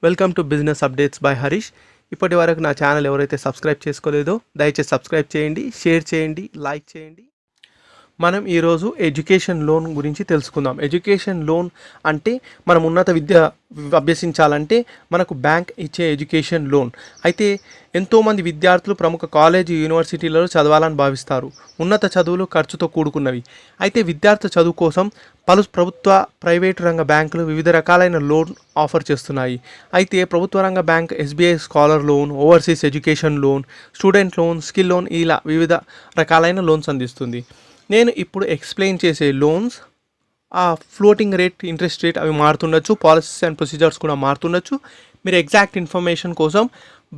Welcome to business updates by Harish. ఇప్పటి వరకు నా ఛానల్ ఎవరైతే సబ్స్క్రైబ్ చేసుకోలేదో దయచేసి సబ్స్క్రైబ్ చేయండి, షేర్ చేయండి, లైక్ చేయండి. మనం ఈరోజు ఎడ్యుకేషన్ లోన్ గురించి తెలుసుకుందాం. ఎడ్యుకేషన్ లోన్ అంటే మనం ఉన్నత విద్య అభ్యసించాలంటే మనకు బ్యాంక్ ఇచ్చే ఎడ్యుకేషన్ లోన్. అయితే ఎంతోమంది విద్యార్థులు ప్రముఖ కాలేజీ యూనివర్సిటీలలో చదవాలని భావిస్తారు. ఉన్నత చదువులు ఖర్చుతో కూడుకున్నవి. అయితే విద్యార్థి చదువు కోసం పలు ప్రభుత్వ ప్రైవేటు రంగ బ్యాంకులు వివిధ రకాలైన లోన్ ఆఫర్ చేస్తున్నాయి. అయితే ప్రభుత్వ రంగ bank SBI scholar loan, overseas education loan, student loan, skill loan ఇలా వివిధ రకాలైన లోన్స్ అందిస్తుంది. నేను ఇప్పుడు ఎక్స్ప్లెయిన్ చేసే లోన్స్ ఆ ఫ్లోటింగ్ రేట్, ఇంట్రెస్ట్ రేట్ అవి మారుతుండొచ్చు, పాలసీస్ అండ్ ప్రొసీజర్స్ కూడా మారుతుండొచ్చు. మీరు ఎగ్జాక్ట్ ఇన్ఫర్మేషన్ కోసం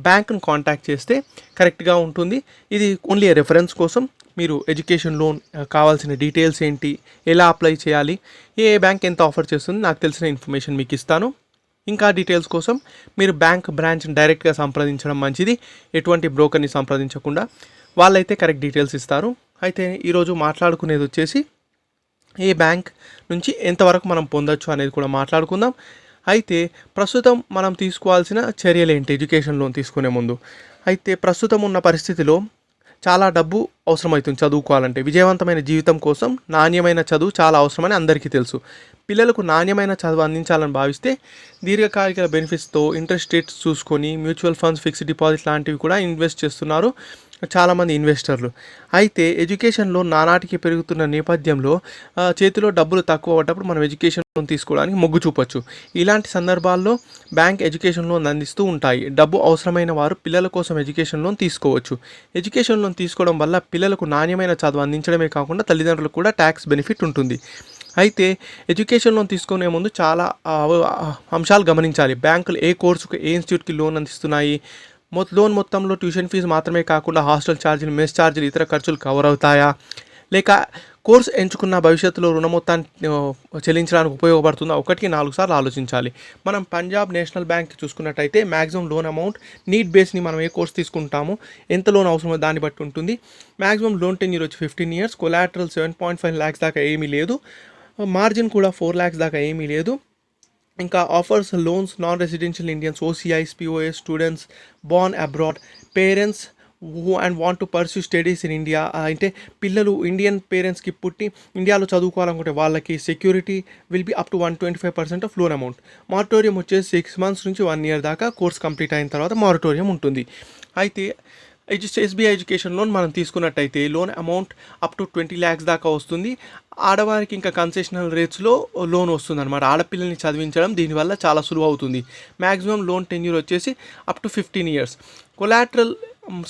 బ్యాంక్ను కాంటాక్ట్ చేస్తే కరెక్ట్గా ఉంటుంది. ఇది ఓన్లీ రెఫరెన్స్ కోసం. మీరు ఎడ్యుకేషన్ లోన్ కావాల్సిన డీటెయిల్స్ ఏంటి, ఎలా అప్లై చేయాలి, ఏ బ్యాంక్ ఎంత ఆఫర్ చేస్తుంది, నాకు తెలిసిన ఇన్ఫర్మేషన్ మీకు ఇస్తాను. ఇంకా డీటెయిల్స్ కోసం మీరు బ్యాంక్ బ్రాంచ్ని డైరెక్ట్గా సంప్రదించడం మంచిది, ఎటువంటి బ్రోకర్ని సంప్రదించకుండా. వాళ్ళైతే కరెక్ట్ డీటెయిల్స్ ఇస్తారు. అయితే ఈరోజు మాట్లాడుకునేది వచ్చేసి ఏ బ్యాంక్ నుంచి ఎంతవరకు మనం పొందొచ్చు అనేది కూడా మాట్లాడుకుందాం. అయితే ప్రస్తుతం మనం తీసుకోవాల్సిన చర్యలు ఏంటి ఎడ్యుకేషన్ లోన్ తీసుకునే ముందు? అయితే ప్రస్తుతం ఉన్న పరిస్థితిలో చాలా డబ్బు అవసరమవుతుంది చదువుకోవాలంటే. విజయవంతమైన జీవితం కోసం నాణ్యమైన చదువు చాలా అవసరమని అందరికీ తెలుసు. పిల్లలకు నాణ్యమైన చదువు అందించాలని భావిస్తే దీర్ఘకాలిక బెనిఫిట్స్తో ఇంట్రెస్ట్ రేట్స్ చూసుకొని మ్యూచువల్ ఫండ్స్, ఫిక్స్డ్ డిపాజిట్ లాంటివి కూడా ఇన్వెస్ట్ చేస్తున్నారు చాలామంది ఇన్వెస్టర్లు. అయితే ఎడ్యుకేషన్ లోన్ నానాటికి పెరుగుతున్న నేపథ్యంలో చేతిలో డబ్బులు తక్కువ పడ్డప్పుడు మనం ఎడ్యుకేషన్ లోన్ తీసుకోవడానికి మొగ్గు చూపొచ్చు. ఇలాంటి సందర్భాల్లో బ్యాంక్ ఎడ్యుకేషన్ లోన్ అందిస్తూ ఉంటాయి. డబ్బు అవసరమైన వారు పిల్లల కోసం ఎడ్యుకేషన్ లోన్ తీసుకోవచ్చు. ఎడ్యుకేషన్ లోన్ తీసుకోవడం వల్ల పిల్లలకు నాణ్యమైన చదువు అందించడమే కాకుండా తల్లిదండ్రులకు కూడా ట్యాక్స్ బెనిఫిట్ ఉంటుంది. అయితే ఎడ్యుకేషన్ లోన్ తీసుకునే ముందు చాలా అంశాలు గమనించాలి. బ్యాంకులు ఏ కోర్సుకు, ఏ ఇన్స్టిట్యూట్కి లోన్ అందిస్తున్నాయి, లోన్ మొత్తంలో ట్యూషన్ ఫీజు మాత్రమే కాకుండా హాస్టల్ ఛార్జీలు, మెస్ ఛార్జీలు, ఇతర ఖర్చులు కవర్ అవుతాయా, లేక కోర్సు ఎంచుకున్న భవిష్యత్తులో రుణ మొత్తాన్ని చెల్లించడానికి ఉపయోగపడుతుందా, 1-4 సార్లు ఆలోచించాలి. మనం పంజాబ్ నేషనల్ బ్యాంక్ చూసుకున్నట్టయితే మ్యాక్సిమం లోన్ అమౌంట్ నీడ్ బేస్ని మనం ఏ కోర్స్ తీసుకుంటామో ఎంత లోన్ అవసరమో దాన్ని బట్టి ఉంటుంది. మ్యాక్సిమం లోన్ టెన్యూర్ వచ్చి 15 years, కొలాటరల్ 7.5 lakhs దాకా ఏమీ లేదు, మార్జిన్ కూడా 4 lakhs దాకా ఏమీ లేదు. ఇంకా offers loans non residential Indians, OCIs, PIOs, students born abroad, parents who and want to pursue studies in India. అంటే పిల్లలు ఇండియన్ పేరెంట్స్కి పుట్టి ఇండియాలో చదువుకోవాలనుకుంటే వాళ్ళకి security will be up to 125% of loan amount. Moratorium వచ్చేసి 6 months నుంచి 1 year దాకా కోర్స్ కంప్లీట్ అయిన తర్వాత మారటోరియం ఉంటుంది. అయితే ఎస్బీఐ ఎడ్యుకేషన్ లోన్ మనం తీసుకున్నట్టయితే loan amount up to 20 lakhs దాకా వస్తుంది. ఆడవారికి ఇంకా కన్సెషనల్ రేట్స్లో లోన్ వస్తుంది అనమాట. ఆడపిల్లల్ని చదివించడం దీనివల్ల చాలా సులువు అవుతుంది. మ్యాక్సిమం లోన్ టెన్యూర్ వచ్చేసి up to 15 years. Collateral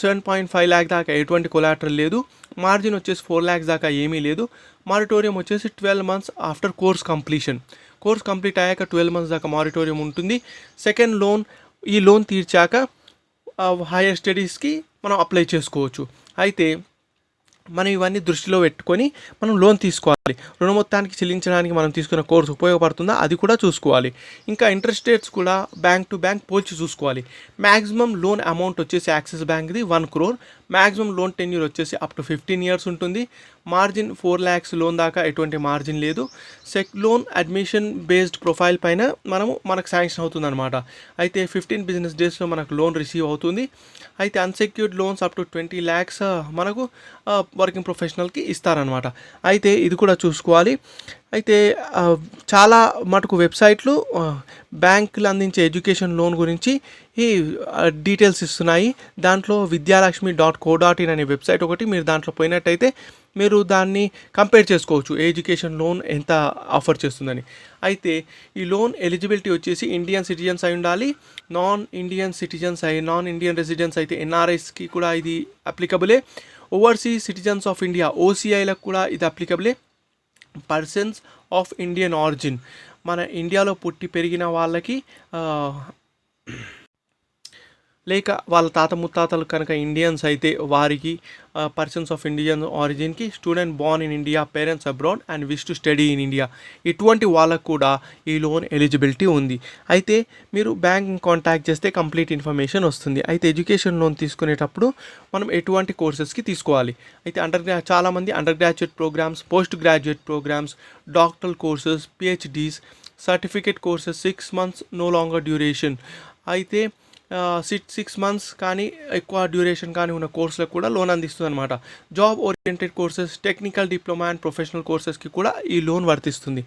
7.5 lakh దాకా ఎటువంటి కొలాటరల్ లేదు. మార్జిన్ వచ్చేసి 4 lakhs దాకా ఏమీ లేదు. మారిటోరియం వచ్చేసి 12 months after course completion. Course complete అయ్యాక 12 months దాకా మారిటోరియం ఉంటుంది. సెకండ్ లోన్, ఈ లోన్ తీర్చాక హైయర్ స్టడీస్కి మనం అప్లై చేసుకోవచ్చు. అయితే మనం ఇవన్నీ దృష్టిలో పెట్టుకొని మనం లోన్ తీసుకోవాలి. రుణ మొత్తానికి చెల్లించడానికి మనం తీసుకున్న కోర్సు ఉపయోగపడుతుందా అది కూడా చూసుకోవాలి. ఇంకా ఇంట్రెస్ట్ రేట్స్ కూడా బ్యాంక్ టు బ్యాంక్ పోల్చి చూసుకోవాలి. మ్యాక్సిమం లోన్ అమౌంట్ వచ్చేసి యాక్సిస్ బ్యాంక్ది 1 crore. మ్యాక్సిమం లోన్ టెన్యూర్ వచ్చేసి అప్ టు 15 years ఉంటుంది. మార్జిన్ 4 lakhs లోన్ దాకా ఎటువంటి మార్జిన్ లేదు. లోన్ అడ్మిషన్ బేస్డ్ ప్రొఫైల్ పైన మనకు శాంక్షన్ అవుతుంది అనమాట. అయితే 15 business daysలో మనకు లోన్ రిసీవ్ అవుతుంది. అయితే unsecured loans up to 20 lakhs మనకు వర్కింగ్ ప్రొఫెషనల్కి ఇస్తారనమాట. అయితే ఇది కూడా చూసుకోవాలి. అయితే చాలా మటుకు వెబ్సైట్లు బ్యాంకులు అందించే ఎడ్యుకేషన్ లోన్ గురించి ఈ డీటెయిల్స్ ఇస్తున్నాయి. దాంట్లో vidyalakshmi.co.in అనే వెబ్సైట్ ఒకటి, మీరు దాంట్లో పోయినట్టయితే మీరు దాన్ని కంపేర్ చేసుకోవచ్చు ఎడ్యుకేషన్ లోన్ ఎంత ఆఫర్ చేస్తుందని. అయితే ఈ లోన్ ఎలిజిబిలిటీ వచ్చేసి ఇండియన్ సిటిజన్స్ అయి ఉండాలి. నాన్ ఇండియన్ రెసిడెన్స్ అయితే ఎన్ఆర్ఐస్కి కూడా ఇది అప్లికబులే. ఓవర్సీస్ సిటిజన్స్ ఆఫ్ ఇండియా, ఓసీఐలకు కూడా ఇది అప్లికబులే. పర్సన్స్ ఆఫ్ ఇండియన్ ఆరిజిన్, మన ఇండియాలో పుట్టి పెరిగిన వాళ్ళకి లేక వాళ్ళ తాత ముత్తాతలు కనుక ఇండియన్స్ అయితే వారికి పర్సన్స్ ఆఫ్ ఇండియన్ ఆరిజిన్కి, student born in India, parents abroad and wish to study in India, ఇటువంటి వాళ్ళకు కూడా ఈ లోన్ ఎలిజిబిలిటీ ఉంది. అయితే మీరు బ్యాంక్ కాంటాక్ట్ చేస్తే కంప్లీట్ ఇన్ఫర్మేషన్ వస్తుంది. అయితే ఎడ్యుకేషన్ లోన్ తీసుకునేటప్పుడు మనం ఎటువంటి కోర్సెస్కి తీసుకోవాలి? అయితే చాలామంది undergraduate programmes, postgraduate programmes, doctoral courses, PhDs, certificate courses 6 months no longer duration. అయితే 6 months కానీ ఎక్కువ డ్యూరేషన్ కానీ ఉన్న కోర్సులకు కూడా లోన్ అందిస్తుంది అనమాట. Job oriented courses, technical diploma and professional కోర్సెస్కి కూడా ఈ లోన్ వర్తిస్తుంది.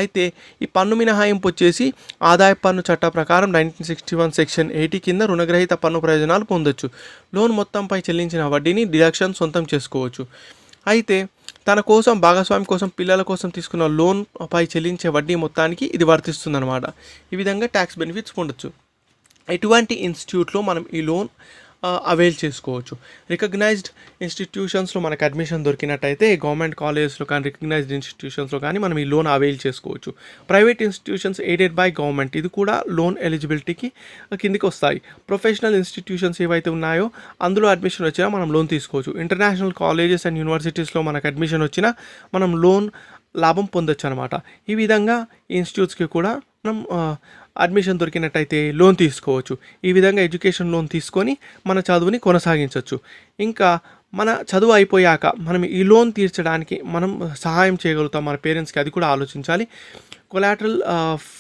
అయితే ఈ పన్ను మినహాయింపు వచ్చేసి ఆదాయ పన్ను చట్ట ప్రకారం 1961 సెక్షన్ 80 కింద రుణగ్రహీత పన్ను ప్రయోజనాలు పొందొచ్చు. లోన్ మొత్తంపై చెల్లించిన వడ్డీని డిడక్షన్ సొంతం చేసుకోవచ్చు. అయితే తన కోసం, భాగస్వామి కోసం, పిల్లల కోసం తీసుకున్న లోన్ పై చెల్లించే వడ్డీ మొత్తానికి ఇది వర్తిస్తుంది అనమాట. ఈ విధంగా ట్యాక్స్ బెనిఫిట్స్ పొందొచ్చు. ఎటువంటి ఇన్స్టిట్యూట్లో మనం ఈ లోన్ అవైల్ చేసుకోవచ్చు? రికగ్నైజ్డ్ ఇన్స్టిట్యూషన్స్లో మనకు అడ్మిషన్ దొరికినట్టయితే గవర్నమెంట్ కాలేజెస్లో కానీ రికగ్నైజ్డ్ ఇన్స్టిట్యూషన్స్లో కానీ మనం ఈ లోన్ అవైల్ చేసుకోవచ్చు. Private institutions aided by government, ఇది కూడా లోన్ ఎలిజిబిలిటీకి కిందికి వస్తాయి. ప్రొఫెషనల్ ఇన్స్టిట్యూషన్స్ ఏవైతే ఉన్నాయో అందులో అడ్మిషన్ వచ్చినా మనం లోన్ తీసుకోవచ్చు. ఇంటర్నేషనల్ కాలేజెస్ అండ్ యూనివర్సిటీస్లో మనకు అడ్మిషన్ వచ్చినా మనం లోన్ లాభం పొందొచ్చు అనమాట. ఈ విధంగా ఈ ఇన్స్టిట్యూట్స్కి కూడా మనం అడ్మిషన్ దొరికినట్టయితే లోన్ తీసుకోవచ్చు. ఈ విధంగా ఎడ్యుకేషన్ లోన్ తీసుకొని మన చదువుని కొనసాగించవచ్చు. ఇంకా మన చదువు అయిపోయాక మనం ఈ లోన్ తీర్చడానికి మనం సహాయం చేయగలుగుతాం మన పేరెంట్స్కి, అది కూడా ఆలోచించాలి. Collateral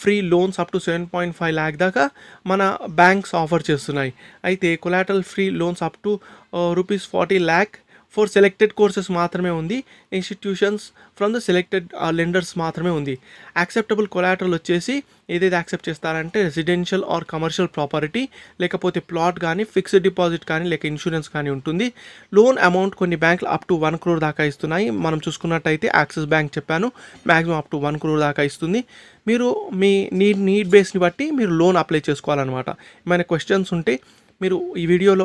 free loans up to 7.5 lakh దాకా మన బ్యాంక్స్ ఆఫర్ చేస్తున్నాయి. అయితే collateral free loans up to ₹40 lakh for selected courses మాత్రమే ఉంది. Institutions from the selected lenders మాత్రమే ఉంది. యాక్సెప్టబుల్ కొలాటరల్ వచ్చేసి ఏదైతే యాక్సెప్ట్ చేస్తారంటే రెసిడెన్షియల్ ఆర్ కమర్షియల్ ప్రాపర్టీ, లేకపోతే ప్లాట్ కానీ, ఫిక్స్డ్ డిపాజిట్ కానీ, లేక ఇన్సూరెన్స్ కానీ ఉంటుంది. లోన్ అమౌంట్ కొన్ని బ్యాంకులు అప్ టు 1 crore దాకా ఇస్తున్నాయి. మనం చూసుకున్నట్టయితే యాక్సిస్ బ్యాంక్ చెప్పాను, మ్యాక్సిమం అప్ టు 1 crore దాకా ఇస్తుంది. మీరు మీ నీడ్ బేస్ని బట్టి మీరు లోన్ అప్లై చేసుకోవాలన్నమాట. ఏమైనా క్వశ్చన్స్ ఉంటే మీరు ఈ వీడియోలో